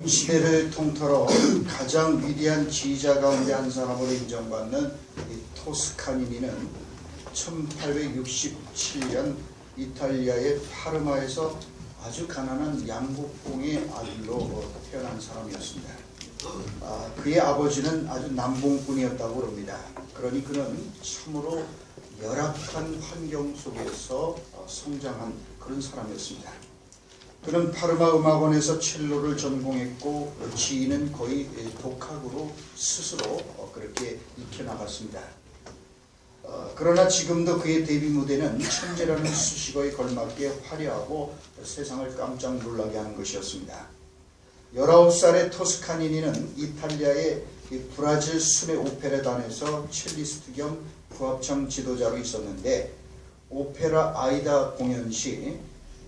시대를 통틀어 가장 위대한 지휘자 가운데 한 사람으로 인정받는 이 토스카니니는 1867년 이탈리아의 파르마에서 아주 가난한 양국공의 아들로 태어난 사람이었습니다. 그의 아버지는 아주 남봉꾼이었다고 합니다. 그러니 그는 참으로 열악한 환경 속에서 성장한 그런 사람이었습니다. 그는 파르마 음악원에서 첼로를 전공했고 지휘는 거의 독학으로 스스로 그렇게 익혀나갔습니다. 그러나 지금도 그의 데뷔 무대는 천재라는 수식어에 걸맞게 화려하고 세상을 깜짝 놀라게 하는 것이었습니다. 19살의 토스카니니는 이탈리아의 브라질 순회 오페라단에서 첼리스트 겸 부합청 지도자로 있었는데 오페라 아이다 공연 시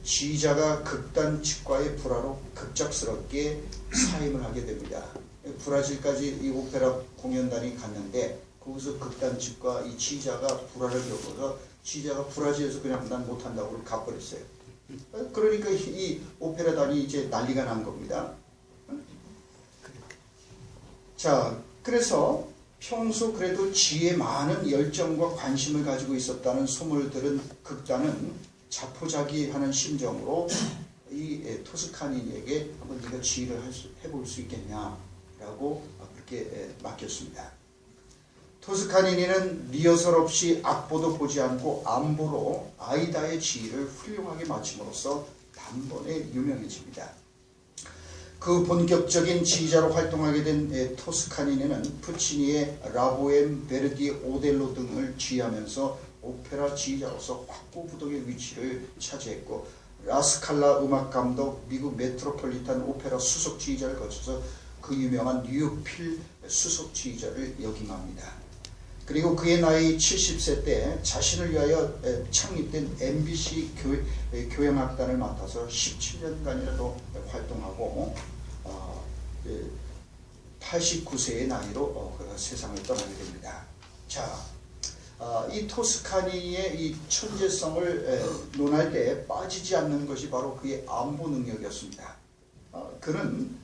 지휘자가 극단 측과의 불화로 급작스럽게 사임을 하게 됩니다. 브라질까지 이 오페라 공연단이 갔는데 거기서 극단 측과 이 지휘자가 불화를 겪어서 지휘자가 브라질에서 그냥 난 못한다고 가버렸어요. 그러니까 이 오페라단이 이제 난리가 난 겁니다. 자, 그래서 평소 그래도 지혜에 많은 열정과 관심을 가지고 있었다는 소문을 들은 극단은 자포자기하는 심정으로 이 토스카니니에게 한번 네가 지휘를 해볼 수 있겠냐라고 그렇게 맡겼습니다. 토스카니니는 리허설 없이 악보도 보지 않고 안보로 아이다의 지휘를 훌륭하게 마침으로써 단번에 유명해집니다. 그 본격적인 지휘자로 활동하게 된 토스카니니는 푸치니의 라보엠, 베르디, 오델로 등을 지휘하면서 오페라 지휘자로서 확고부동의 위치를 차지했고 라스칼라 음악감독, 미국 메트로폴리탄 오페라 수석 지휘자를 거쳐서 그 유명한 뉴욕 필 수석 지휘자를 역임합니다. 그리고 그의 나이 70세 때 자신을 위하여 창립된 MBC 교향악단을 맡아서 17년간이라도 활동하고 89세의 나이로 세상을 떠나게 됩니다. 자, 이 토스카니의 이 천재성을 논할 때 빠지지 않는 것이 바로 그의 안보 능력이었습니다. 그는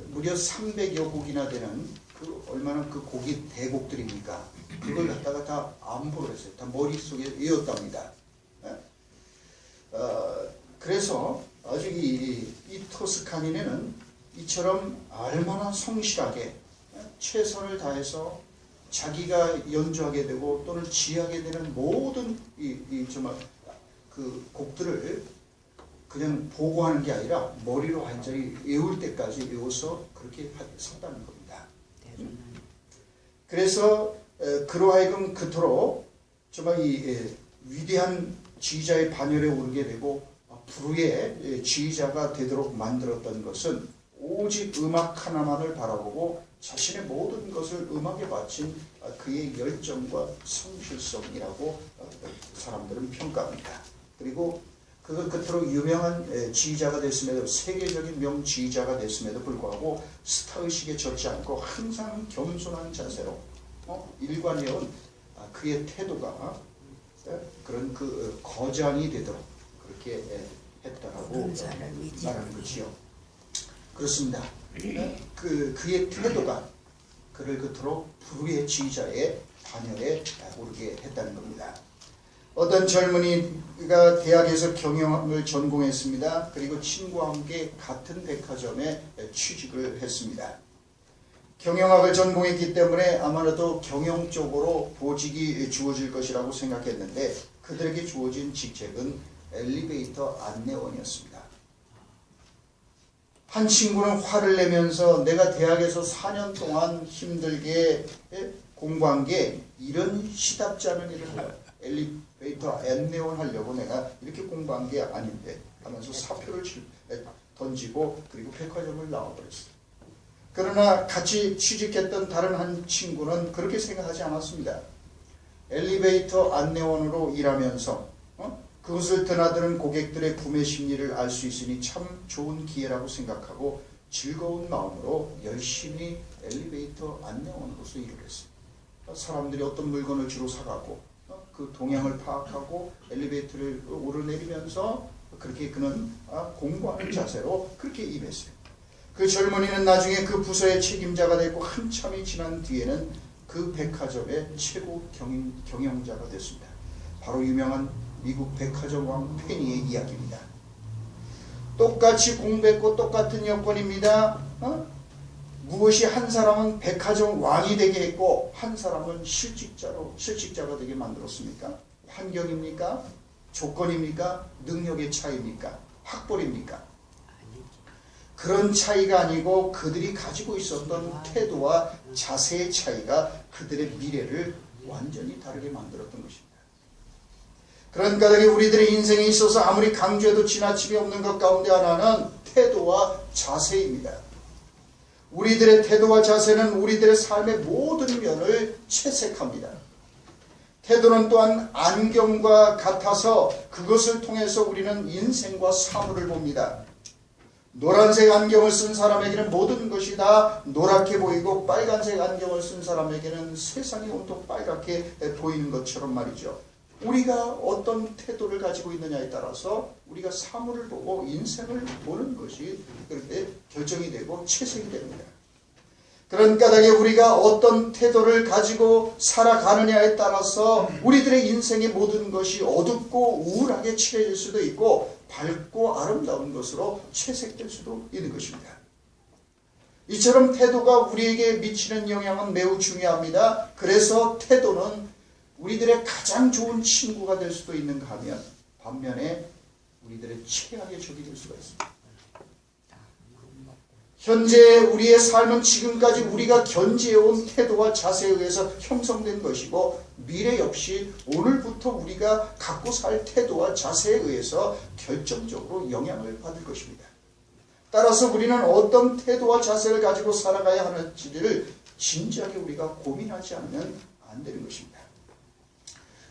무려 300여 곡이나 되는 얼마나 그 곡이 대곡들입니까? 그걸 갖다가 다 안보를 했어요. 다 머릿속에 외웠답니다. 그래서 아주 이 토스카니네는 이처럼 얼마나 성실하게 최선을 다해서 자기가 연주하게 되고 또는 지휘하게 되는 모든 정말 그 곡들을 그냥 보고하는 게 아니라 머리로 완전히 외울 때까지 외워서 그렇게 썼다는 겁니다. 그래서 그로 하여금 그토록 정말 이 위대한 지휘자의 반열에 오르게 되고 불후의 지휘자가 되도록 만들었던 것은 오직 음악 하나만을 바라보고 자신의 모든 것을 음악에 바친 그의 열정과 성실성이라고 사람들은 평가합니다. 그리고 그가 그토록 유명한 지휘자가 됐음에도 세계적인 명지휘자가 됐음에도 불구하고 스타의식에 젖지 않고 항상 겸손한 자세로 일관해온 그의 태도가 그런 그 거장이 되도록 그렇게 했다라고 말하는 것이요. 그렇습니다. 그의 태도가 그를 그토록 불후의 지휘자의 반열에 오르게 했다는 겁니다. 어떤 젊은이가 대학에서 경영학을 전공했습니다. 그리고 친구와 함께 같은 백화점에 취직을 했습니다. 경영학을 전공했기 때문에 아마도 경영 쪽으로 보직이 주어질 것이라고 생각했는데 그들에게 주어진 직책은 엘리베이터 안내원이었습니다. 한 친구는 화를 내면서 내가 대학에서 4년 동안 힘들게 공부한 게 이런 시답지 않은 일을 해요. 엘리베이터 안내원 하려고 내가 이렇게 공부한 게 아닌데 하면서 사표를 던지고 그리고 백화점을 나와버렸어요. 그러나 같이 취직했던 다른 한 친구는 그렇게 생각하지 않았습니다. 엘리베이터 안내원으로 일하면서 그것을 드나드는 고객들의 구매 심리를 알 수 있으니 참 좋은 기회라고 생각하고 즐거운 마음으로 열심히 엘리베이터 안내원으로서 일을 했어요. 사람들이 어떤 물건을 주로 사가고 그 동향을 파악하고 엘리베이터를 오르내리면서 그렇게 그는 공부하는 자세로 그렇게 임했어요. 그 젊은이는 나중에 그 부서의 책임자가 됐고 한참이 지난 뒤에는 그 백화점의 최고 경영자가 됐습니다. 바로 유명한 미국 백화점 왕 페니의 이야기입니다. 똑같이 공부했고 똑같은 여건입니다. 무엇이 한 사람은 백화점 왕이 되게 했고 한 사람은 실직자가 되게 만들었습니까? 환경입니까? 조건입니까? 능력의 차이입니까? 학벌입니까? 그런 차이가 아니고 그들이 가지고 있었던 태도와 자세의 차이가 그들의 미래를 완전히 다르게 만들었던 것입니다. 그런 까닭에 우리들의 인생에 있어서 아무리 강조해도 지나침이 없는 것 가운데 하나는 태도와 자세입니다. 우리들의 태도와 자세는 우리들의 삶의 모든 면을 채색합니다. 태도는 또한 안경과 같아서 그것을 통해서 우리는 인생과 사물을 봅니다. 노란색 안경을 쓴 사람에게는 모든 것이 다 노랗게 보이고 빨간색 안경을 쓴 사람에게는 세상이 온통 빨갛게 보이는 것처럼 말이죠. 우리가 어떤 태도를 가지고 있느냐에 따라서 우리가 사물을 보고 인생을 보는 것이 그렇게 결정이 되고 채색이 됩니다. 그런 까닭에 우리가 어떤 태도를 가지고 살아가느냐에 따라서 우리들의 인생의 모든 것이 어둡고 우울하게 칠해질 수도 있고 밝고 아름다운 것으로 채색될 수도 있는 것입니다. 이처럼 태도가 우리에게 미치는 영향은 매우 중요합니다. 그래서 태도는 우리들의 가장 좋은 친구가 될 수도 있는가 하면 반면에 우리들의 최악의 적이 될 수가 있습니다. 현재 우리의 삶은 지금까지 우리가 견지해온 태도와 자세에 의해서 형성된 것이고 미래 역시 오늘부터 우리가 갖고 살 태도와 자세에 의해서 결정적으로 영향을 받을 것입니다. 따라서 우리는 어떤 태도와 자세를 가지고 살아가야 하는지를 진지하게 우리가 고민하지 않으면 안 되는 것입니다.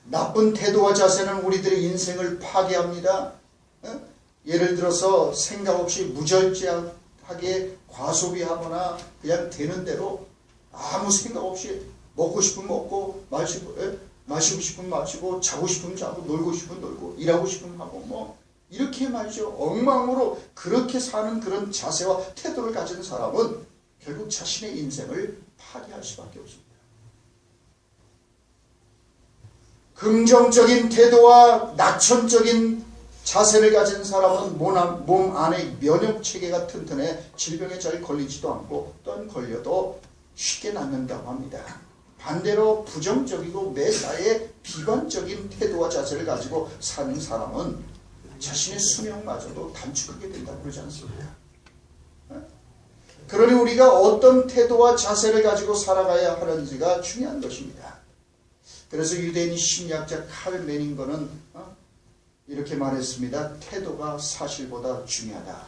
나쁜 태도와 자세는 우리들의 인생을 파괴합니다. 예를 들어서 생각 없이 무절제하게 과소비하거나 그냥 되는 대로 아무 생각 없이 먹고 싶으면 먹고 마시고 싶으면 마시고 자고 싶으면 자고 놀고 싶으면 놀고 일하고 싶으면 하고 이렇게 말이죠. 엉망으로 그렇게 사는 그런 자세와 태도를 가진 사람은 결국 자신의 인생을 파괴할 수밖에 없습니다. 긍정적인 태도와 낙천적인 자세를 가진 사람은 몸 안의 면역체계가 튼튼해 질병에 잘 걸리지도 않고 또한 걸려도 쉽게 낫는다고 합니다. 반대로 부정적이고 매사에 비관적인 태도와 자세를 가지고 사는 사람은 자신의 수명마저도 단축하게 된다고 그러지 않습니까? 그러니 우리가 어떤 태도와 자세를 가지고 살아가야 하는지가 중요한 것입니다. 그래서 유대인 심리학자 칼 메닝거는 이렇게 말했습니다. 태도가 사실보다 중요하다.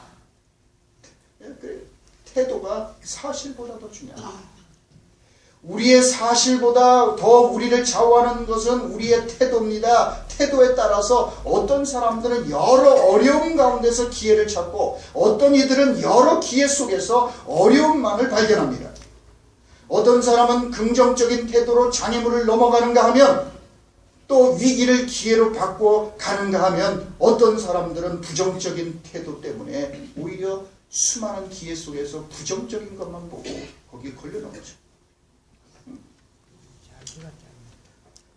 태도가 사실보다 더 중요하다. 우리의 사실보다 더 우리를 좌우하는 것은 우리의 태도입니다. 태도에 따라서 어떤 사람들은 여러 어려움 가운데서 기회를 찾고 어떤 이들은 여러 기회 속에서 어려움만을 발견합니다. 어떤 사람은 긍정적인 태도로 장애물을 넘어가는가 하면 또 위기를 기회로 바꿔 가는가 하면 어떤 사람들은 부정적인 태도 때문에 오히려 수많은 기회 속에서 부정적인 것만 보고 거기에 걸려나오죠.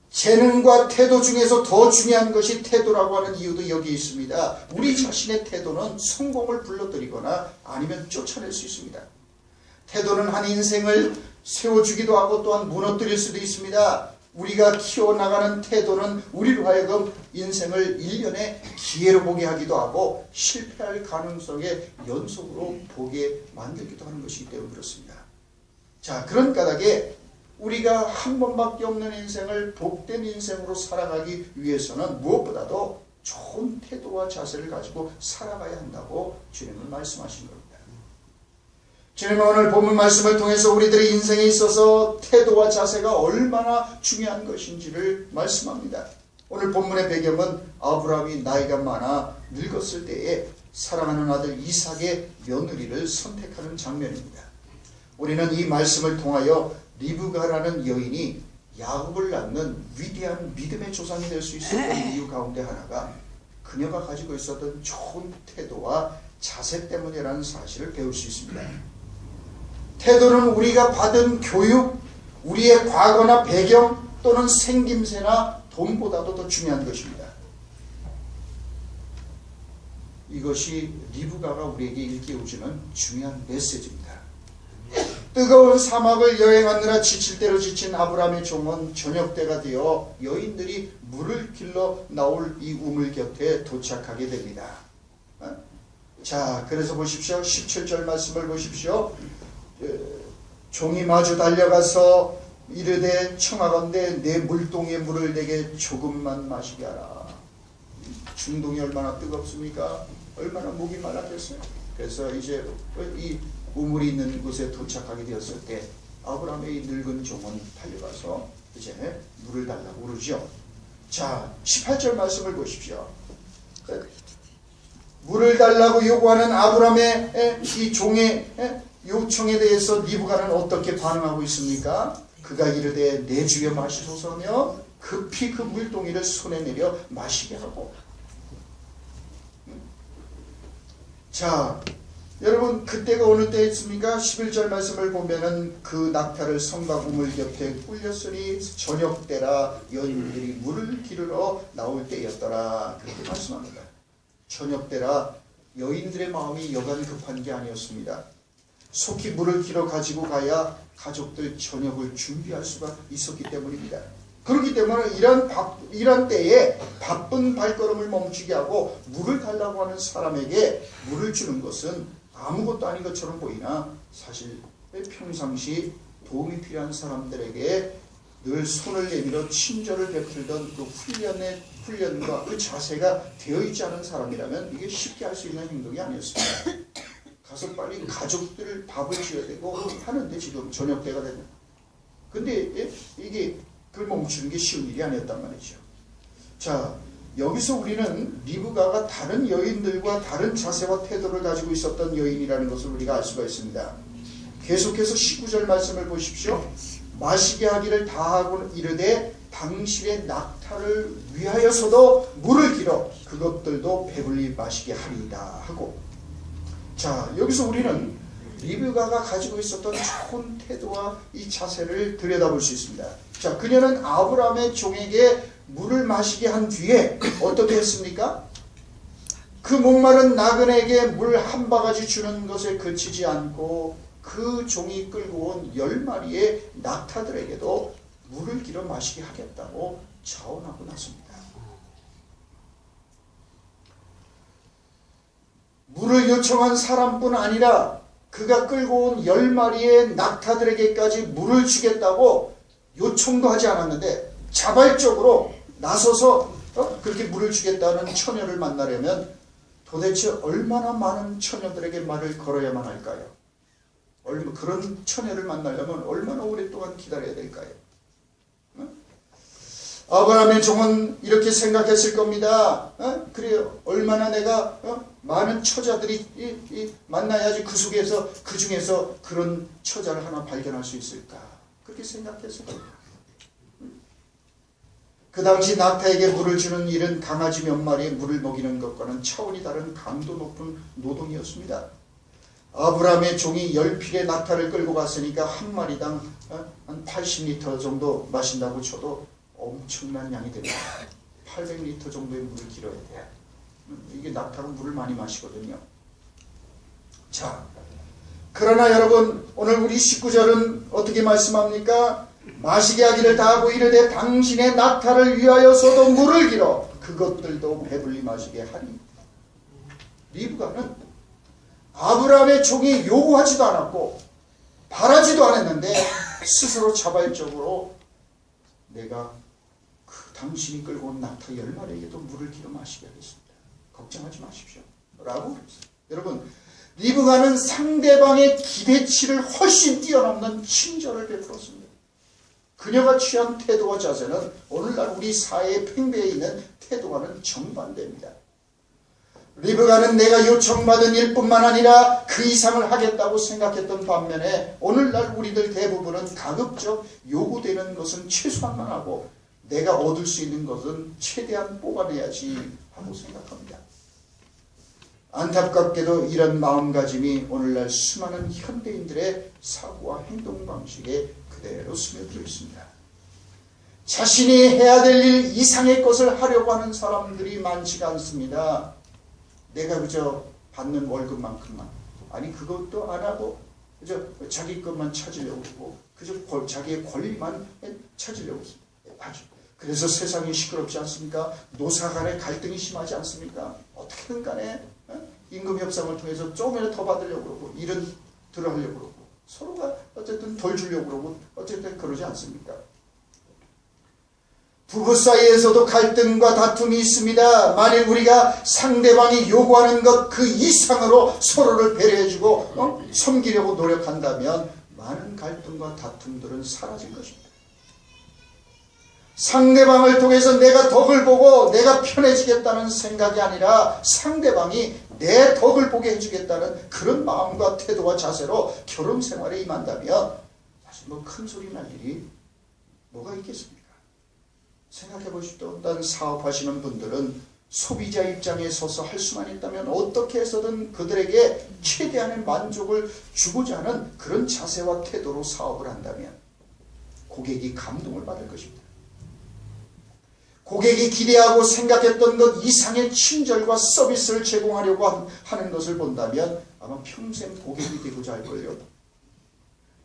재능과 태도 중에서 더 중요한 것이 태도라고 하는 이유도 여기 있습니다. 우리 자신의 태도는 성공을 불러들이거나 아니면 쫓아낼 수 있습니다. 태도는 한 인생을 세워주기도 하고 또한 무너뜨릴 수도 있습니다. 우리가 키워나가는 태도는 우리로 하여금 인생을 일련의 기회로 보게 하기도 하고 실패할 가능성의 연속으로 보게 만들기도 하는 것이기 때문에 그렇습니다. 자, 그런 까닭에 우리가 한 번밖에 없는 인생을 복된 인생으로 살아가기 위해서는 무엇보다도 좋은 태도와 자세를 가지고 살아가야 한다고 주님은 말씀하신 겁니다. 주님은 오늘 본문 말씀을 통해서 우리들의 인생에 있어서 태도와 자세가 얼마나 중요한 것인지를 말씀합니다. 오늘 본문의 배경은 아브라함이 나이가 많아 늙었을 때에 사랑하는 아들 이삭의 며느리를 선택하는 장면입니다. 우리는 이 말씀을 통하여 리브가라는 여인이 야곱을 낳는 위대한 믿음의 조상이 될 수 있었던 이유 가운데 하나가 그녀가 가지고 있었던 좋은 태도와 자세 때문이라는 사실을 배울 수 있습니다. 태도는 우리가 받은 교육, 우리의 과거나 배경 또는 생김새나 돈보다도 더 중요한 것입니다. 이것이 리브가가 우리에게 일깨워주는 중요한 메시지입니다. 뜨거운 사막을 여행하느라 지칠 대로 지친 아브라함의 종은 저녁 때가 되어 여인들이 물을 길러 나올 이 우물 곁에 도착하게 됩니다. 자, 그래서 보십시오. 17절 말씀을 보십시오. 종이 마주 달려가서 이르되 청하건대 내 물동에 물을 내게 조금만 마시게 하라. 중동이 얼마나 뜨겁습니까? 얼마나 목이 말랐겠어요. 그래서 이제 이 우물이 있는 곳에 도착하게 되었을 때 아브라함의 늙은 종은 달려가서 이제 물을 달라고 그러죠. 자, 18절 말씀을 보십시오. 물을 달라고 요구하는 아브라함의 이 종의 요청에 대해서 리브가는 어떻게 반응하고 있습니까? 그가 이르되 내 주여 마시소서며 급히 그 물동이를 손에 내려 마시게 하고. 자, 여러분 그때가 어느 때였습니까? 11절 말씀을 보면은 그 낙타를 성곽 우물 곁에 꿀렸으니 저녁 때라 여인들이 물을 기르러 나올 때였더라. 그렇게 말씀합니다. 저녁 때라 여인들의 마음이 여간 급한 게 아니었습니다. 속히 물을 길어 가지고 가야 가족들 저녁을 준비할 수가 있었기 때문입니다. 그렇기 때문에 이런 때에 바쁜 발걸음을 멈추게 하고 물을 달라고 하는 사람에게 물을 주는 것은 아무것도 아닌 것처럼 보이나 사실 평상시 도움이 필요한 사람들에게 늘 손을 내밀어 친절을 베풀던 그 훈련과 그 자세가 되어 있지 않은 사람이라면 이게 쉽게 할 수 있는 행동이 아니었습니다. 가서 빨리 가족들 밥을 지어야 되고 하는데 지금 저녁 때가 되면. 근데 이게 그걸 멈추는 게 쉬운 일이 아니었단 말이죠. 자, 여기서 우리는 리브가가 다른 여인들과 다른 자세와 태도를 가지고 있었던 여인이라는 것을 우리가 알 수가 있습니다. 계속해서 19절 말씀을 보십시오. 마시게 하기를 다하고 이르되 당신의 낙타를 위하여서도 물을 길어 그것들도 배불리 마시게 하리이다 하고. 자, 여기서 우리는 리브가가 가지고 있었던 좋은 태도와 이 자세를 들여다볼 수 있습니다. 자, 그녀는 아브라함의 종에게 물을 마시게 한 뒤에 어떻게 했습니까? 그 목마른 나그네에게 물 한 바가지 주는 것에 그치지 않고 그 종이 끌고 온 10마리의 낙타들에게도 물을 길어 마시게 하겠다고 자원하고 났습니다. 물을 요청한 사람뿐 아니라 그가 끌고 온 10마리의 낙타들에게까지 물을 주겠다고 요청도 하지 않았는데 자발적으로 나서서 그렇게 물을 주겠다는 처녀를 만나려면 도대체 얼마나 많은 처녀들에게 말을 걸어야만 할까요? 그런 처녀를 만나려면 얼마나 오랫동안 기다려야 될까요? 아브라함의 종은 이렇게 생각했을 겁니다. 그래요. 얼마나 내가 많은 처자들이 만나야지 그 중에서 그런 처자를 하나 발견할 수 있을까? 그렇게 생각했을 겁니다. 그 당시 낙타에게 물을 주는 일은 강아지 몇 마리에 물을 먹이는 것과는 차원이 다른 강도 높은 노동이었습니다. 아브라함의 종이 10필의 낙타를 끌고 갔으니까 한 마리당 한 80리터 정도 마신다고 쳐도 엄청난 양이 됩니다. 800리터 정도의 물을 길어야 돼. 이게 낙타가 물을 많이 마시거든요. 자, 그러나 여러분 오늘 우리 19절은 어떻게 말씀합니까? 마시게 하기를 다하고 이르되 당신의 낙타를 위하여서도 물을 길어 그것들도 배불리 마시게 하리. 리브가는 아브라함의 종이 요구하지도 않았고 바라지도 않았는데 스스로 자발적으로 내가 당신이 끌고 온 낙타 10마리에게도 물을 길어 마시게 하겠습니다. 걱정하지 마십시오. 라고 그랬어요. 여러분, 리브가는 상대방의 기대치를 훨씬 뛰어넘는 친절을 베풀었습니다. 그녀가 취한 태도와 자세는 오늘날 우리 사회의 팽배해 있는 태도와는 정반대입니다. 리브가는 내가 요청받은 일뿐만 아니라 그 이상을 하겠다고 생각했던 반면에 오늘날 우리들 대부분은 가급적 요구되는 것은 최소한만 하고 내가 얻을 수 있는 것은 최대한 뽑아내야지 하고 생각합니다. 안타깝게도 이런 마음가짐이 오늘날 수많은 현대인들의 사고와 행동 방식에 그대로 스며들어 있습니다. 자신이 해야 될 일 이상의 것을 하려고 하는 사람들이 많지가 않습니다. 내가 그저 받는 월급만큼만, 아니 그것도 안 하고 그저 자기 것만 찾으려고 하고 그저 자기의 권리만 찾으려고 하죠. 그래서 세상이 시끄럽지 않습니까? 노사 간의 갈등이 심하지 않습니까? 어떻게든 간에 임금 협상을 통해서 조금이라도 더 받으려고 그러고 일은 덜 하려고 그러고 서로가 어쨌든 덜 주려고 그러고 어쨌든 그러지 않습니까? 부부 사이에서도 갈등과 다툼이 있습니다. 만일 우리가 상대방이 요구하는 것 그 이상으로 서로를 배려해주고 섬기려고 노력한다면 많은 갈등과 다툼들은 사라질 것입니다. 상대방을 통해서 내가 덕을 보고 내가 편해지겠다는 생각이 아니라 상대방이 내 덕을 보게 해주겠다는 그런 마음과 태도와 자세로 결혼 생활에 임한다면 사실 뭐 큰 소리 날 일이 뭐가 있겠습니까? 생각해 보십시오. 어떤 사업하시는 분들은 소비자 입장에 서서 할 수만 있다면 어떻게 해서든 그들에게 최대한의 만족을 주고자 하는 그런 자세와 태도로 사업을 한다면 고객이 감동을 받을 것입니다. 고객이 기대하고 생각했던 것 이상의 친절과 서비스를 제공하려고 하는 것을 본다면 아마 평생 고객이 되고자 할걸요.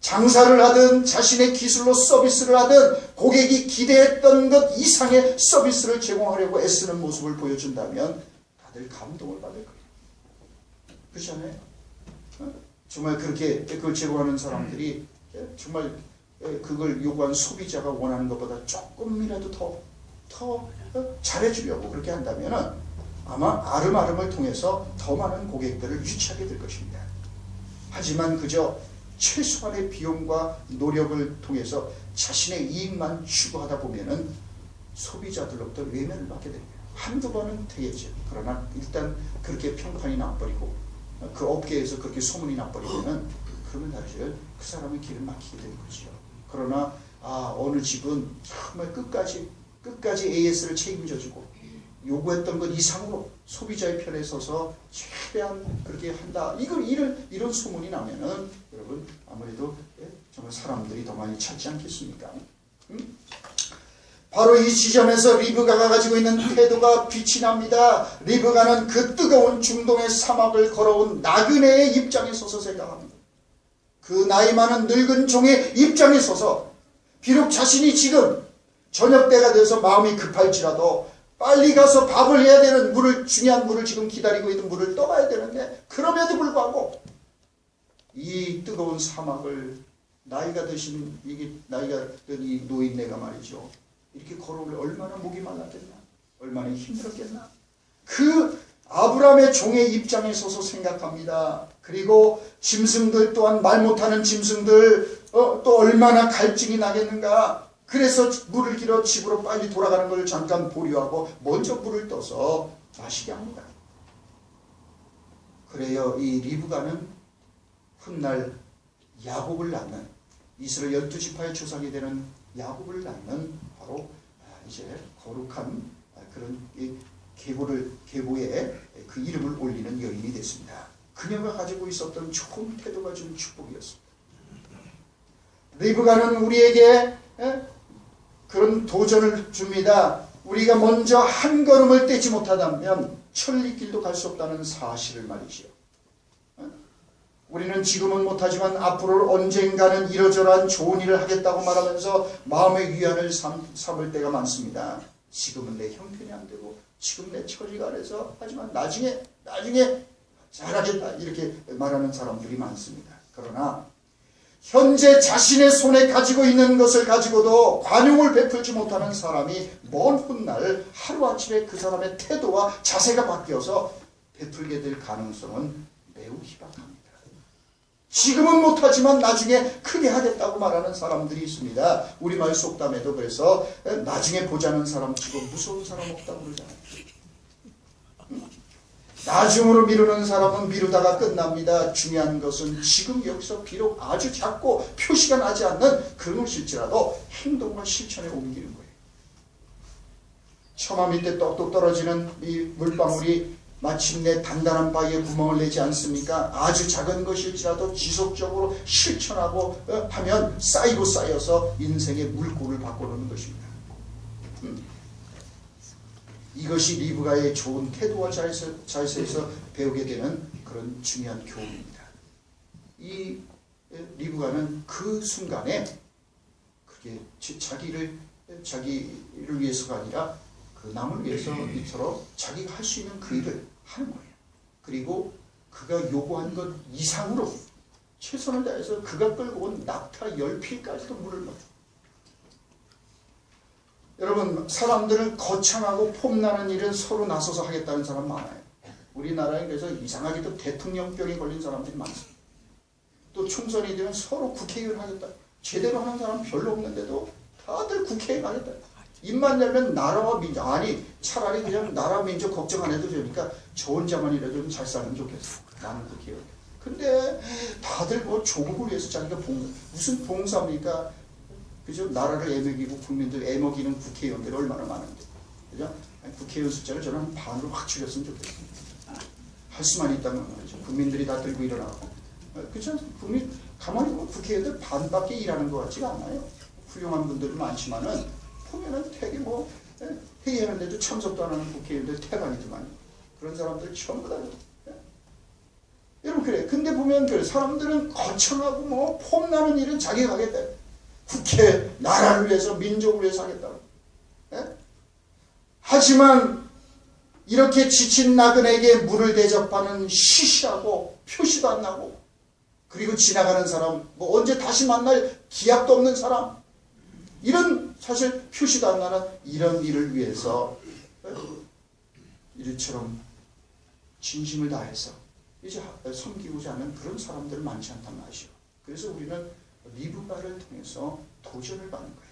장사를 하든 자신의 기술로 서비스를 하든 고객이 기대했던 것 이상의 서비스를 제공하려고 애쓰는 모습을 보여준다면 다들 감동을 받을 거예요. 그렇지 않아요? 정말 그렇게 그걸 제공하는 사람들이 정말 그걸 요구한 소비자가 원하는 것보다 조금이라도 더 잘해주려고 그렇게 한다면 아마 아름아름을 통해서 더 많은 고객들을 유치하게 될 것입니다. 하지만 그저 최소한의 비용과 노력을 통해서 자신의 이익만 추구하다 보면은 소비자들로부터 외면을 받게 됩니다. 한두 번은 되겠죠. 그러나 일단 그렇게 평판이 나버리고 그 업계에서 그렇게 소문이 나버리면은 그러면 사실 그 사람의 길을 막히게 되는 거죠. 그러나 어느 집은 정말 끝까지 AS를 책임져주고 요구했던 것 이상으로 소비자의 편에 서서 최대한 그렇게 한다. 이런 소문이 나면은 여러분 아무래도 정말 사람들이 더 많이 찾지 않겠습니까? 바로 이 지점에서 리브가가 가지고 있는 태도가 빛이 납니다. 리브가는 그 뜨거운 중동의 사막을 걸어온 나그네의 입장에 서서 생각합니다. 그 나이 많은 늙은 종의 입장에 서서 비록 자신이 지금 저녁때가 돼서 마음이 급할지라도 빨리 가서 밥을 해야 되는 중요한 물을 지금 기다리고 있는 물을 떠가야 되는데 그럼에도 불구하고 이 뜨거운 사막을 나이가 드신 이 노인네가 말이죠. 이렇게 걸어올 얼마나 목이 말랐겠나? 얼마나 힘들었겠나? 그 아브라함의 종의 입장에 서서 생각합니다. 그리고 짐승들 또한 말 못하는 짐승들 또 얼마나 갈증이 나겠는가? 그래서 물을 길어 집으로 빨리 돌아가는 걸 잠깐 보류하고 먼저 물을 떠서 마시게 합니다. 그래요. 이 리브가는 훗날 야곱을 낳는 이스라엘 12지파의 조상이 되는 야곱을 낳는 바로 이제 거룩한 그런 계보에 그 이름을 올리는 여인이 됐습니다. 그녀가 가지고 있었던 좋은 태도가 준 축복이었습니다. 리브가는 우리에게 그런 도전을 줍니다. 우리가 먼저 한 걸음을 떼지 못하다면 천리길도 갈 수 없다는 사실을 말이죠. 우리는 지금은 못하지만 앞으로 언젠가는 이러저러한 좋은 일을 하겠다고 말하면서 마음의 위안을 삼을 때가 많습니다. 지금은 내 형편이 안 되고 지금 내 처지가 안 해서 하지만 나중에 잘하겠다 이렇게 말하는 사람들이 많습니다. 그러나 현재 자신의 손에 가지고 있는 것을 가지고도 관용을 베풀지 못하는 사람이 먼 훗날 하루아침에 그 사람의 태도와 자세가 바뀌어서 베풀게 될 가능성은 매우 희박합니다. 지금은 못하지만 나중에 크게 하겠다고 말하는 사람들이 있습니다. 우리말 속담에도 그래서 나중에 보자는 사람 치고 무서운 사람 없다고 그러잖아요. 나중으로 미루는 사람은 미루다가 끝납니다. 중요한 것은 지금 여기서 비록 아주 작고 표시가 나지 않는 그런 것일지라도 행동과 실천에 옮기는 거예요. 처마 밑에 똑똑 떨어지는 이 물방울이 마침내 단단한 바위에 구멍을 내지 않습니까? 아주 작은 것일지라도 지속적으로 실천하고 하면 쌓이고 쌓여서 인생의 물꼬를 바꿔놓는 것입니다. 이것이 리브가의 좋은 태도와 자세에서 배우게 되는 그런 중요한 교훈입니다. 이 리브가는 그 순간에 그게 자기를 위해서가 아니라 그 남을 위해서 이토록 자기가 할 수 있는 그 일을 하는 거예요. 그리고 그가 요구한 것 이상으로 최선을 다해서 그가 끌고 온 낙타 10필까지도 물을 넣어요. 여러분, 사람들은 거창하고 폼나는 일은 서로 나서서 하겠다는 사람 많아요. 우리나라에 그래서 이상하게도 대통령병이 걸린 사람들이 많습니다. 또 총선이 되면 서로 국회의원 하겠다. 제대로 하는 사람 별로 없는데도 다들 국회의원 하겠다. 입만 열면 나라와 민족, 아니 차라리 그냥 나라 민족 걱정 안 해도 되니까 저 혼자만이라도 좀 잘 살면 좋겠어. 나는 국회의원. 근데 다들 뭐 조국을 위해서 자기가 무슨 봉사입니까? 그죠? 나라를 애먹이고 국민들 애먹이는 국회의원들이 얼마나 많은데. 그죠? 국회의원 숫자를 저는 한 반으로 확 줄였으면 좋겠습니다. 할 수만 있다면 말이죠. 국민들이 다 들고 일어나고. 그죠? 가만히 보면 국회의원들 반밖에 일하는 것 같지가 않아요. 훌륭한 분들이 많지만은 보면은 되게 회의하는데도 참석도 안 하는 국회의원들 태반이지만 그런 사람들 전부 다. 여러분 그래. 근데 보면 그래. 사람들은 거창하고 폼나는 일은 자기가 하겠다. 국회, 나라를 위해서, 민족을 위해서 하겠다고. 하지만 이렇게 지친 나그네에게 물을 대접하는 시시하고 표시도 안 나고 그리고 지나가는 사람, 언제 다시 만날 기약도 없는 사람, 이런 사실 표시도 안 나는 이런 일을 위해서 이처럼 진심을 다해서 이제 섬기고자 하는 그런 사람들은 많지 않단 말이죠. 그래서 우리는 리브가를 통해서 도전을 받는 거예요.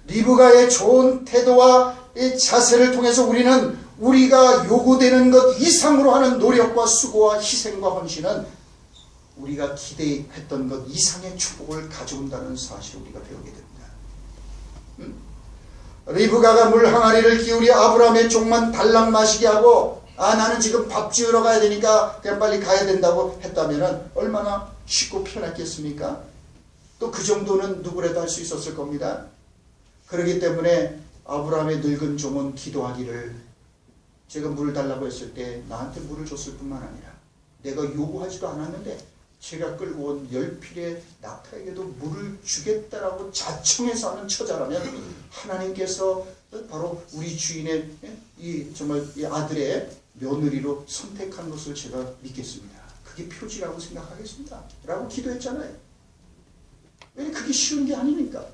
리브가의 좋은 태도와 이 자세를 통해서 우리는 우리가 요구되는 것 이상으로 하는 노력과 수고와 희생과 헌신은 우리가 기대했던 것 이상의 축복을 가져온다는 사실을 우리가 배우게 됩니다. 리브가가 물 항아리를 기울여 아브라함의 종만 달랑 마시게 하고 나는 지금 밥 지으러 가야 되니까 그냥 빨리 가야 된다고 했다면 얼마나 쉽고 편했겠습니까? 또 그 정도는 누구라도 할 수 있었을 겁니다. 그렇기 때문에 아브라함의 늙은 종은 기도하기를 제가 물을 달라고 했을 때 나한테 물을 줬을 뿐만 아니라 내가 요구하지도 않았는데 제가 끌고 온 10필의 낙타에게도 물을 주겠다라고 자청해서 하는 처자라면 하나님께서 바로 우리 주인의 정말 이 아들의 며느리로 선택한 것을 제가 믿겠습니다. 그게 표지라고 생각하겠습니다. 라고 기도했잖아요. 왜 그게 쉬운 게 아니니까.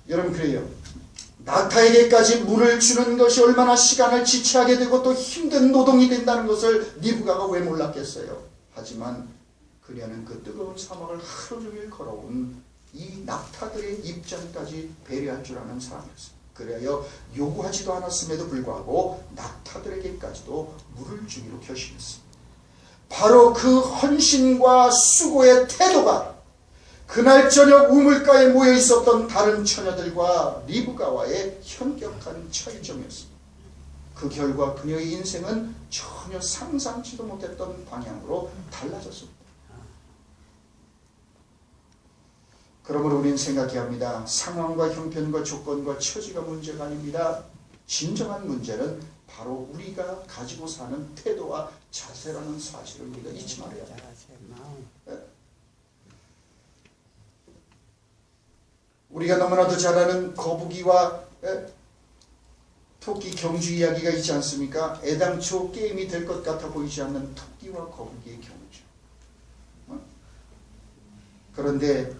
여러분 그래요. 낙타에게까지 물을 주는 것이 얼마나 시간을 지체하게 되고 또 힘든 노동이 된다는 것을 리브가가 왜 몰랐겠어요. 하지만 그녀는 그 뜨거운 사막을 하루 종일 걸어온 이 낙타들의 입장까지 배려할 줄 아는 사람이었어요. 그래야 요구하지도 않았음에도 불구하고 낙타들에게까지도 물을 주기로 결심했습니다. 바로 그 헌신과 수고의 태도가 그날 저녁 우물가에 모여 있었던 다른 처녀들과 리브가와의 현격한 철정이었습니다. 그 결과 그녀의 인생은 전혀 상상치도 못했던 방향으로 달라졌습니다. 그러므로 우리는 생각해야 합니다. 상황과 형편과 조건과 처지가 문제가 아닙니다. 진정한 문제는 바로 우리가 가지고 사는 태도와 자세라는 사실을 우리가 잊지 말아야 합니다. 우리가 너무나도 잘 아는 거북이와 토끼 경주 이야기가 있지 않습니까? 애당초 게임이 될 것 같아 보이지 않는 토끼와 거북이의 경우죠. 그런데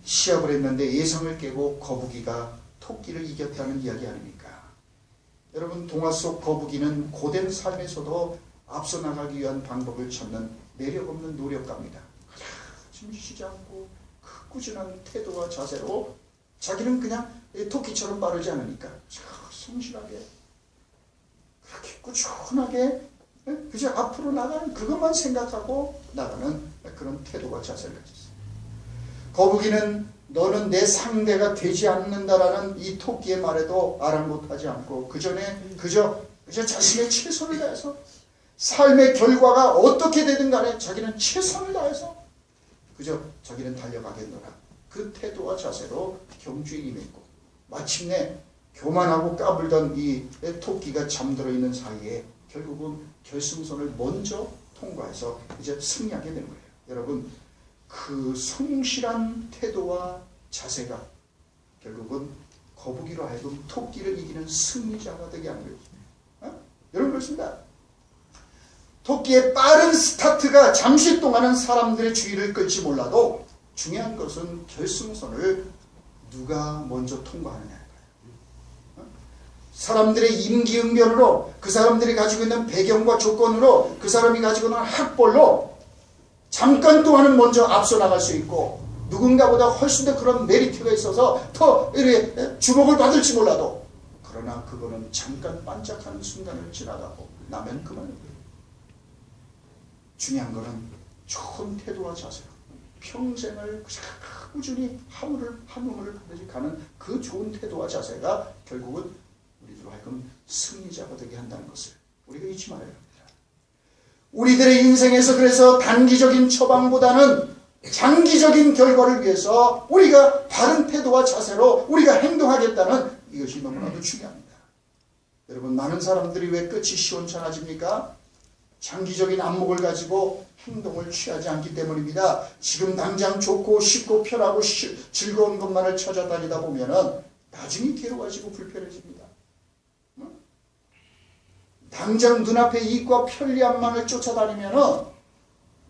시합을 했는데 예상을 깨고 거북이가 토끼를 이겼다는 이야기 아닙니까? 여러분 동화 속 거북이는 고된 삶에서도 앞서 나가기 위한 방법을 찾는 매력 없는 노력가입니다. 숨 쉬지 않고 꾸준한 태도와 자세로 자기는 그냥 토끼처럼 빠르지 않으니까 성실하게 그렇게 꾸준하게 그저 앞으로 나가는 그것만 생각하고 나가는 그런 태도와 자세를 가졌어요. 거북이는 너는 내 상대가 되지 않는다라는 이 토끼의 말에도 아랑곳하지 않고 그저 자신의 최선을 다해서 삶의 결과가 어떻게 되든 간에 자기는 최선을 다해서 그저 자기는 달려가겠노라. 그 태도와 자세로 경주에 임했고 마침내 교만하고 까불던 이 토끼가 잠들어 있는 사이에 결국은 결승선을 먼저 통과해서 이제 승리하게 되는 거예요. 여러분, 그 성실한 태도와 자세가 결국은 거북이로 하여금 토끼를 이기는 승리자가 되게 하는 거예요. 여러분 그렇습니다. 토끼의 빠른 스타트가 잠시 동안은 사람들의 주의를 끌지 몰라도 중요한 것은 결승선을 누가 먼저 통과하느냐예요. 사람들의 임기응변으로, 그 사람들이 가지고 있는 배경과 조건으로, 그 사람이 가지고 있는 학벌로 잠깐 동안은 먼저 앞서 나갈 수 있고 누군가보다 훨씬 더 그런 메리트가 있어서 더 주목을 받을지 몰라도, 그러나 그거는 잠깐 반짝하는 순간을 지나가고 나면 그만입니다. 중요한 것은 좋은 태도와 자세로 평생을 꾸준히 한 몸을 가는 그 좋은 태도와 자세가 결국은 우리들로 하여금 승리자가 되게 한다는 것을 우리가 잊지 말아야 합니다. 우리들의 인생에서 그래서 단기적인 처방보다는 장기적인 결과를 위해서 우리가 바른 태도와 자세로 우리가 행동하겠다는 이것이 너무나도 중요합니다. 여러분, 많은 사람들이 왜 끝이 시원찮아집니까? 장기적인 안목을 가지고 행동을 취하지 않기 때문입니다. 지금 당장 좋고 쉽고 편하고 즐거운 것만을 찾아다니다 보면은 나중에 괴로워지고 불편해집니다. 당장 눈앞의 이익과 편리함만을 쫓아다니면은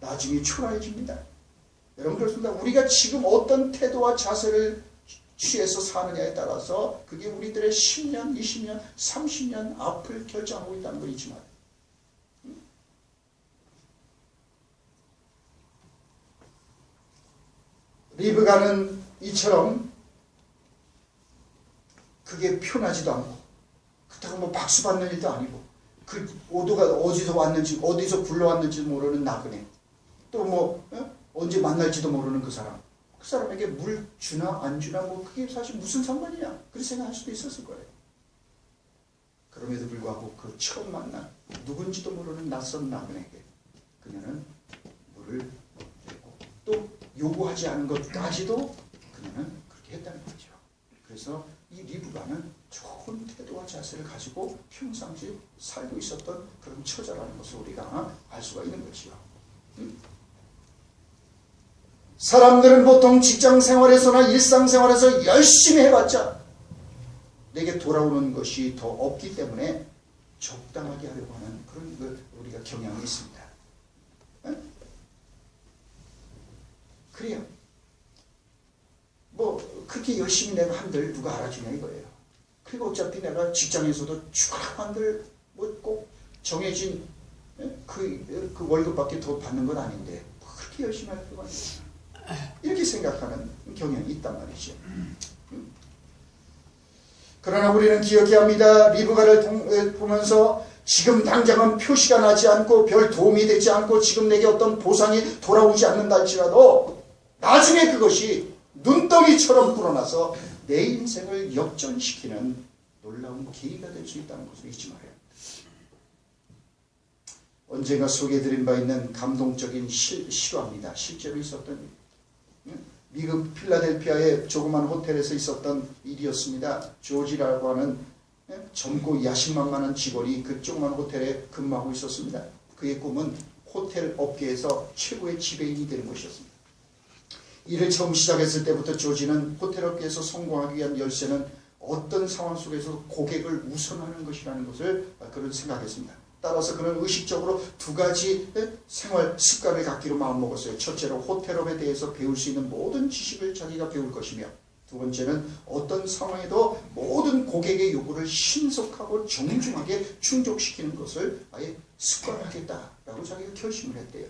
나중에 초라해집니다. 여러분 그렇습니다. 우리가 지금 어떤 태도와 자세를 취해서 사느냐에 따라서 그게 우리들의 10년, 20년, 30년 앞을 결정하고 있다는 걸 잊지 마세요. 리브가는 이처럼 그게 편하지도 않고 그렇다고 뭐 박수 받는 일도 아니고 그 오도가 어디서 왔는지 어디서 굴러왔는지 모르는 나그네, 또 뭐 언제 만날지도 모르는 그 사람에게 물 주나 안 주나 뭐 그게 사실 무슨 상관이냐 그렇게 생각할 수도 있었을 거예요. 그럼에도 불구하고 그 처음 만난 누군지도 모르는 낯선 나그네에게 그녀는 물을 줬고 또 요구하지 않은 것까지도 그녀는 그렇게 했다는 거죠. 그래서 이 리브가는 좋은 태도와 자세를 가지고 평상시 살고 있었던 그런 처자라는 것을 우리가 알 수가 있는 거지요. 사람들은 보통 직장생활에서나 일상생활에서 열심히 해봤자 내게 돌아오는 것이 더 없기 때문에 적당하게 하려고 하는 그런 우리가 경향이 있습니다. 그래요. 뭐 그렇게 열심히 내가 한들 누가 알아주냐 이거예요. 그리고 어차피 내가 직장에서도 한들 뭐 꼭 정해진 그 월급밖에 더 받는 건 아닌데 뭐 그렇게 열심히 할 필요가 있나 이렇게 생각하는 경향이 있단 말이죠. 그러나 우리는 기억해야 합니다. 리브가를 보면서 지금 당장은 표시가 나지 않고 별 도움이 되지 않고 지금 내게 어떤 보상이 돌아오지 않는다 할지라도 나중에 그것이 눈덩이처럼 불어나서 내 인생을 역전시키는 놀라운 계기가 될 수 있다는 것을 잊지 말아야 합니다. 언젠가 소개해드린 바 있는 감동적인 실화입니다. 실제로 있었던 일. 미국 필라델피아의 조그만 호텔에서 있었던 일이었습니다. 조지라고 하는 젊고 야심만만한 직원이 그 조그만 호텔에 근무하고 있었습니다. 그의 꿈은 호텔 업계에서 최고의 지배인이 되는 것이었습니다. 일을 처음 시작했을 때부터 조지는 호텔 업계에서 성공하기 위한 열쇠는 어떤 상황 속에서 고객을 우선하는 것이라는 것을 그런 생각했습니다. 따라서 그는 의식적으로 두 가지 생활 습관을 갖기로 마음먹었어요. 첫째로 호텔업에 대해서 배울 수 있는 모든 지식을 자기가 배울 것이며 두 번째는 어떤 상황에도 모든 고객의 요구를 신속하고 정중하게 충족시키는 것을 아예 습관화하겠다라고 자기가 결심을 했대요.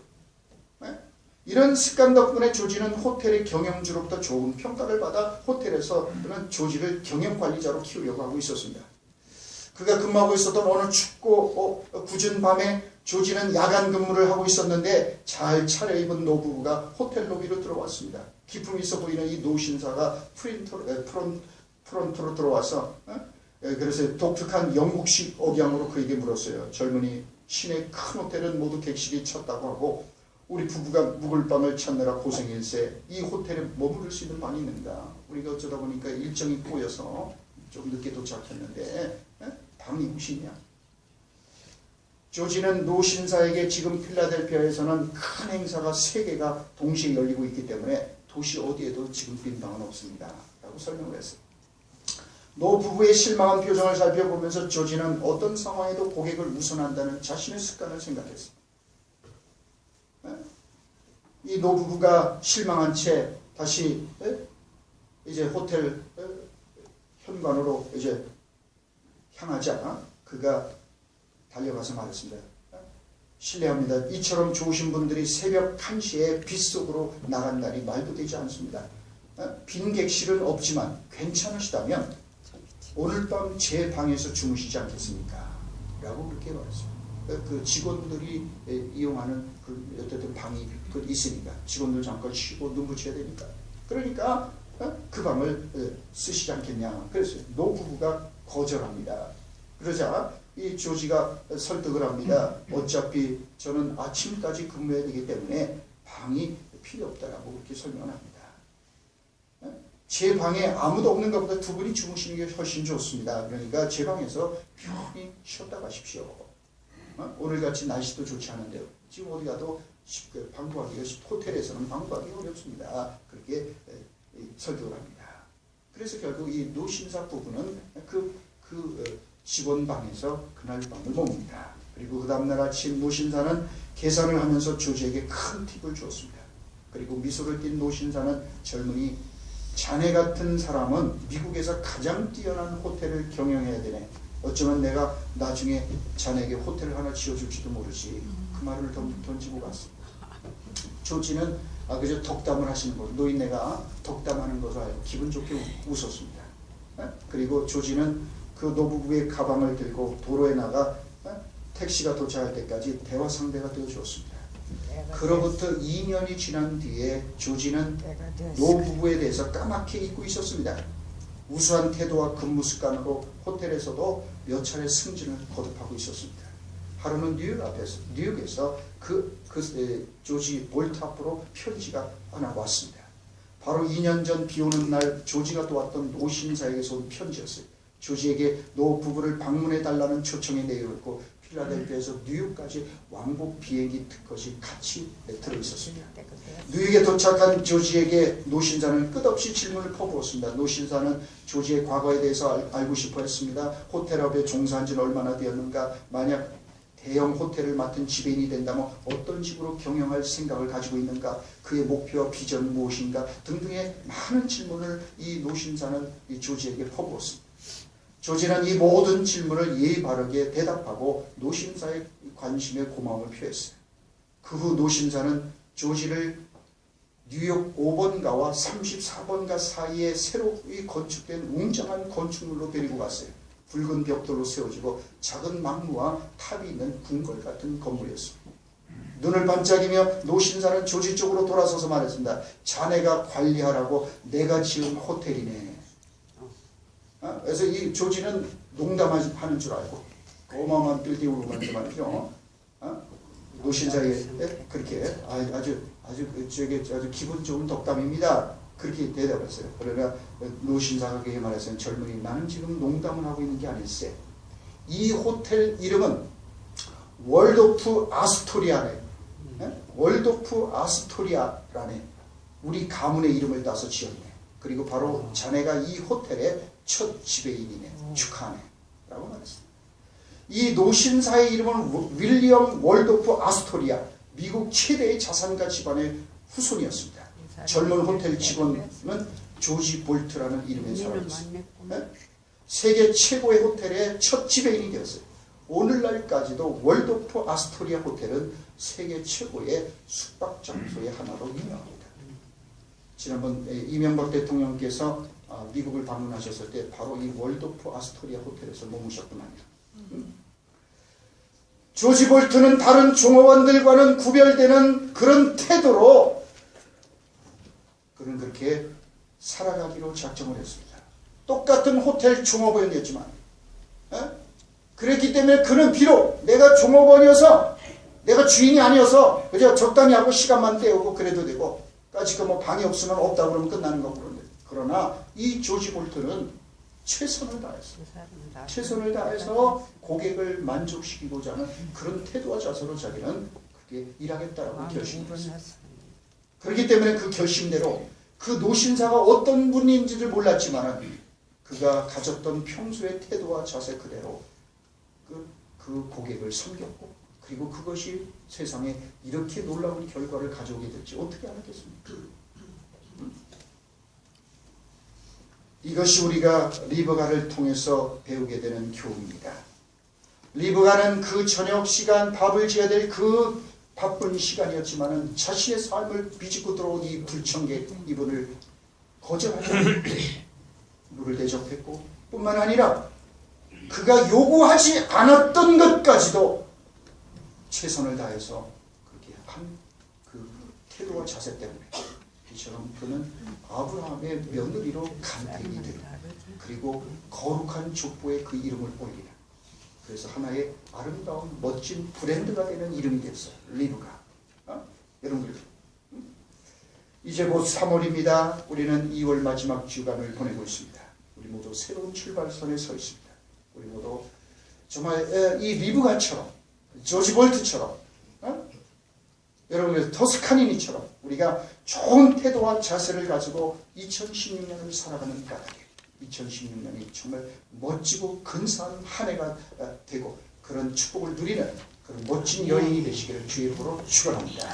이런 습관 덕분에 조지는 호텔의 경영주로부터 좋은 평가를 받아 호텔에서는 조지를 경영관리자로 키우려고 하고 있었습니다. 그가 근무하고 있었던 어느 춥고 굳은 밤에 조지는 야간 근무를 하고 있었는데 잘 차려입은 노부부가 호텔 로비로 들어왔습니다. 기품 있어 보이는 이 노신사가 프론트로 들어와서 그래서 독특한 영국식 억양으로 그에게 물었어요. 젊은이, 시내 큰 호텔은 모두 객실이 찼다고 하고 우리 부부가 묵을 방을 찾느라 고생일세 이 호텔에 머무를 수 있는 방이 있는가. 우리가 어쩌다 보니까 일정이 꼬여서 좀 늦게 도착했는데 방이 혹시 있냐. 조지는 노신사에게 지금 필라델피아에서는 큰 행사가 3개가 동시에 열리고 있기 때문에 도시 어디에도 지금 빈 방은 없습니다 라고 설명을 했어요. 노 부부의 실망한 표정을 살펴보면서 조지는 어떤 상황에도 고객을 우선한다는 자신의 습관을 생각했습니다. 이 노부부가 실망한 채 다시 이제 호텔 현관으로 이제 향하자 그가 달려가서 말했습니다. 실례합니다. 이처럼 좋으신 분들이 새벽 1시에 빗속으로 나간 날이 말도 되지 않습니다. 빈 객실은 없지만 괜찮으시다면 오늘 밤 제 방에서 주무시지 않겠습니까? 라고 그렇게 말했어요. 그 직원들이 이용하는 그 어쨌든 방이 있으니까 직원들 잠깐 쉬고 눈 붙여야 되니까 그러니까 그 방을 쓰시지 않겠냐 그랬어요. 노부부가 거절합니다. 그러자 이 조지가 설득을 합니다. 어차피 저는 아침까지 근무해야 되기 때문에 방이 필요 없다라고 그렇게 설명을 합니다. 제 방에 아무도 없는 것보다 2분이 주무시는 게 훨씬 좋습니다. 그러니까 제 방에서 편히 쉬었다 가십시오. 오늘같이 날씨도 좋지 않은데요. 지금 어디 가도 방 구하기가 호텔에서는 방 구하기 어렵습니다. 그렇게 설득을 합니다. 그래서 결국 이 노신사 부부는 그 직원 방에서 그날 밤을 봅니다. 그리고 그 다음날 아침 노신사는 계산을 하면서 조지에게 큰 팁을 주었습니다. 그리고 미소를 띤 노신사는 젊은이, 자네 같은 사람은 미국에서 가장 뛰어난 호텔을 경영해야 되네. 어쩌면 내가 나중에 자네에게 호텔을 하나 지어줄지도 모르지. 그 말을 던지고 갔습니다. 조지는 그저 덕담을 하시는 거, 노인네가 덕담하는 것을 알고 기분 좋게 웃었습니다. 그리고 조지는 그 노부부의 가방을 들고 도로에 나가 택시가 도착할 때까지 대화 상대가 되어 주었습니다. 그로부터 2년이 지난 뒤에 조지는 노부부에 대해서 까맣게 잊고 있었습니다. 우수한 태도와 근무 습관으로 호텔에서도 몇 차례 승진을 거듭하고 있었습니다. 하루는 뉴욕에서 조지 볼트 앞으로 편지가 하나 왔습니다. 바로 2년 전 비오는 날 조지가 도왔던 노신사에게서 온 편지였어요. 조지에게 노 부부를 방문해달라는 초청의 내용을 읽고 필라델피아에서 뉴욕까지 왕복 비행기 티켓이 같이 들어있었습니다. 뉴욕에 도착한 조지에게 노신사는 끝없이 질문을 퍼부었습니다. 노신사는 조지의 과거에 대해서 알고 싶어 했습니다. 호텔업에 종사한 지는 얼마나 되었는가, 만약 대형 호텔을 맡은 지배인이 된다면 어떤 식으로 경영할 생각을 가지고 있는가, 그의 목표와 비전은 무엇인가 등등의 많은 질문을 이 노신사는 이 조지에게 퍼부었습니다. 조지는 이 모든 질문을 예의 바르게 대답하고 노신사의 관심에 고마움을 표했어요. 그 후 노신사는 조지를 뉴욕 5번가와 34번가 사이에 새롭게 건축된 웅장한 건축물로 데리고 갔어요. 붉은 벽돌로 세워지고 작은 망루와 탑이 있는 궁궐 같은 건물이었습니다. 눈을 반짝이며 노신사는 조지 쪽으로 돌아서서 말했습니다. 자네가 관리하라고 내가 지은 호텔이네. 그래서 이 조지는 농담하는 줄 알고 어마어마한 빌딩으로 가는데 말이죠. 노신사에게 그렇게 아주 기분 좋은 덕담입니다. 그렇게 대답했어요. 그러나 노신사가 그에게 말했어요. 젊은이, 나는 지금 농담을 하고 있는 게 아닐세. 이 호텔 이름은 월도프 아스토리아네. 월도프 아스토리아라네. 우리 가문의 이름을 따서 지었네. 그리고 바로 자네가 이 호텔의 첫 지배인이네. 축하하네. 라고 말했습니다. 이 노신사의 이름은 윌리엄 월도프 아스토리아, 미국 최대의 자산가 집안의 후손이었습니다. 젊은 호텔 직원은 조지 볼트라는 이름의 사람이었습니다. 세계 최고의 호텔의 첫 지배인이 되었어요. 오늘날까지도 월도프 아스토리아 호텔은 세계 최고의 숙박장소의 하나로 유명합니다. 지난번 이명박 대통령께서 미국을 방문하셨을 때 바로 이 월도프 아스토리아 호텔에서 머무셨구만요. 조지 볼트는 다른 종업원들과는 구별되는 그런 태도로 그는 그렇게 살아가기로 작정을 했습니다. 똑같은 호텔 종업원이었지만 그랬기 때문에 그는 비록 내가 종업원이어서 내가 주인이 아니어서 그저 적당히 하고 시간만 때우고 그래도 되고 지금 뭐 방이 없으면 없다 그러면 끝나는 거고 그런데 그러나 이 조지 볼트는 최선을 다했어요. 최선을 다해서 고객을 만족시키고자 하는 그런 태도와 자세로 자기는 그렇게 일하겠다라고 결심했어요. 그렇기 때문에 그 결심대로 그 노신사가 어떤 분인지를 몰랐지만 그가 가졌던 평소의 태도와 자세 그대로 그 고객을 섬겼고 그리고 그것이 세상에 이렇게 놀라운 결과를 가져오게 될지 어떻게 알았겠습니까? 이것이 우리가 리브가를 통해서 배우게 되는 교훈입니다. 리브가는 그 저녁 시간 밥을 지어야 될 그 바쁜 시간이었지만 자신의 삶을 비집고 들어온 이 불청객 이분을 거절하지 않고 물을 대접했고 뿐만 아니라 그가 요구하지 않았던 것까지도 최선을 다해서 그렇게 한 그 태도와 자세 때문에 이처럼 그는 아브라함의 며느리로 간택이 되고 그리고 거룩한 족보에 그 이름을 올리는 그래서 하나의 아름다운 멋진 브랜드가 되는 이름이 됐어요. 리브가. 여러분들 이제 곧 3월입니다. 우리는 2월 마지막 주간을 보내고 있습니다. 우리 모두 새로운 출발선에 서 있습니다. 우리 모두 정말 이 리브가처럼 조지 볼트처럼 여러분들 토스카니니처럼 우리가 좋은 태도와 자세를 가지고 2016년을 살아가는 까닭에 2016년이 정말 멋지고 근사한 한 해가 되고 그런 축복을 누리는 그런 멋진 여행이 되시기를 주의 이름으로 축원합니다.